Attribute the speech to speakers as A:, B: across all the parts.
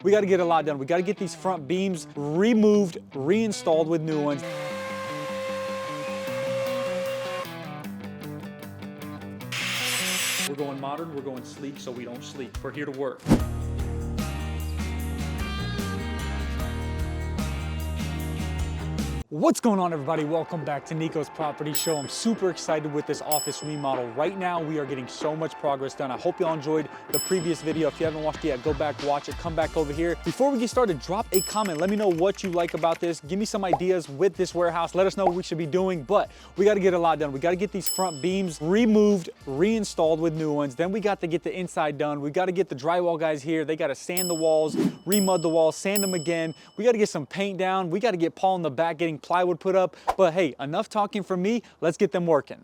A: we got to get a lot done. We got to get these front beams removed, reinstalled with new ones. We're going modern, we're going sleek, so we don't sleep. We're here to work. What's going on, everybody? Welcome back to Nikos Property Show. I'm super excited with this office remodel. Right now, we are getting so much progress done. I hope y'all enjoyed the previous video. If you haven't watched it yet, go back, watch it, come back over here. Before we get started, drop a comment. Let me know what you like about this. Give me some ideas with this warehouse. Let us know what we should be doing, but we got to get a lot done. We got to get these front beams removed, reinstalled with new ones. Then we got to get the inside done. We got to get the drywall guys here. They got to sand the walls, remud the walls, sand them again. We got to get some paint down. We got to get Paul in the back getting plywood put up. But hey, enough talking from me. Let's get them working.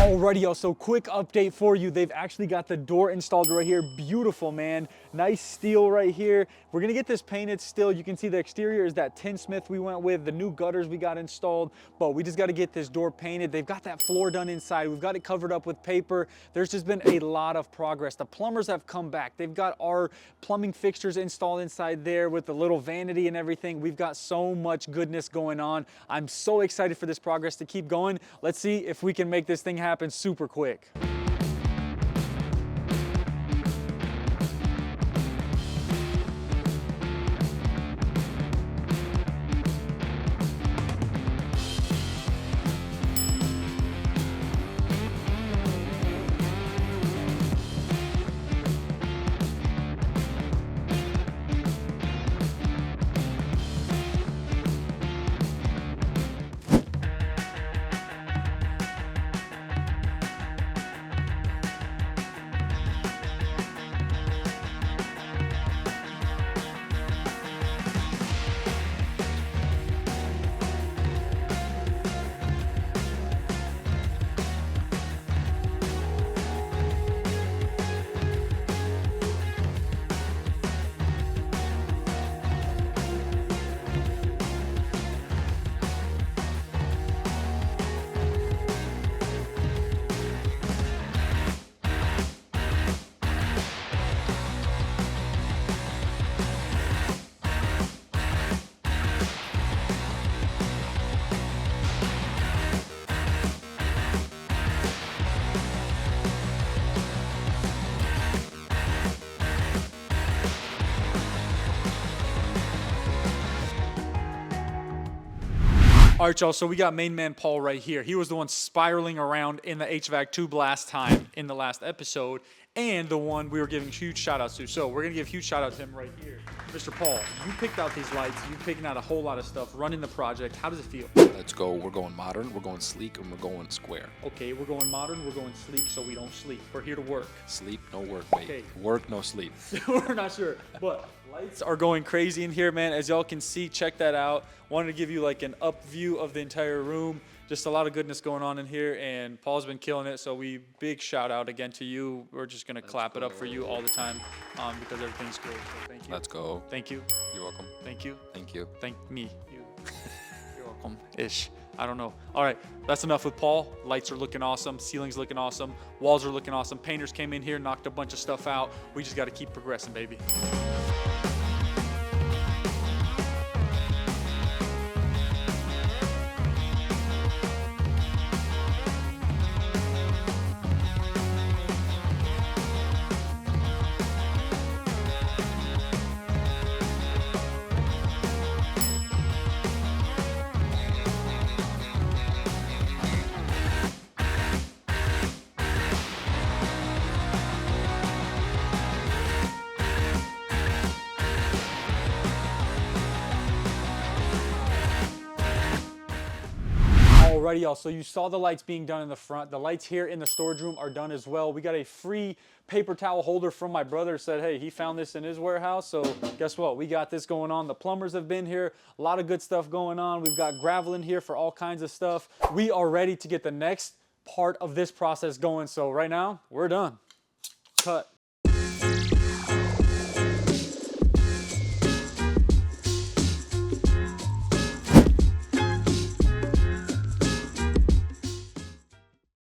A: Alrighty, y'all, so quick update for you. They've actually got the door installed right here. Beautiful, man. Nice steel right here. We're gonna get this painted still. You can see the exterior is that tinsmith we went with, the new gutters we got installed, but we just gotta get this door painted. They've got that floor done inside. We've got it covered up with paper. There's just been a lot of progress. The plumbers have come back. They've got our plumbing fixtures installed inside there with the little vanity and everything. We've got so much goodness going on. I'm so excited for this progress to keep going. Let's see if we can make this thing happen super quick. All right, y'all, so we got main man Paul right here. He was the one spiraling around in the HVAC tube last time in the last episode, and the one we were giving huge shout outs to. So we're gonna give a huge shout out to him right here. Mr. Paul, you picked out these lights, you picking out a whole lot of stuff, running the project. How does it feel?
B: Let's go. We're going modern, we're going sleek, and we're going square.
A: Okay, we're going modern, we're going sleek, so we don't sleep. We're here to work.
B: Sleep, no work, mate.
A: Okay.
B: Work, no sleep.
A: We're not sure, but lights are going crazy in here, man. As y'all can see, check that out. Wanted to give you like an up view of the entire room. Just a lot of goodness going on in here, and Paul's been killing it. So big shout out again to you. We're just gonna clap it up for you all the time because everything's great. So thank you.
B: Let's go.
A: Thank you.
B: You're welcome.
A: Thank you.
B: Thank you.
A: Thank me. You're welcome. Ish. I don't know. All right, that's enough with Paul. Lights are looking awesome. Ceiling's looking awesome. Walls are looking awesome. Painters came in here, knocked a bunch of stuff out. We just got to keep progressing, baby. Alrighty, y'all, so you saw the lights being done in the front. The lights here in the storage room are done as well. We got a free paper towel holder from my brother. Said, hey, he found this in his warehouse, so guess what? We got this going on. The plumbers have been here. A lot of good stuff going on. We've got gravel in here for all kinds of stuff. We are ready to get the next part of this process going, so right now, we're done. Cut.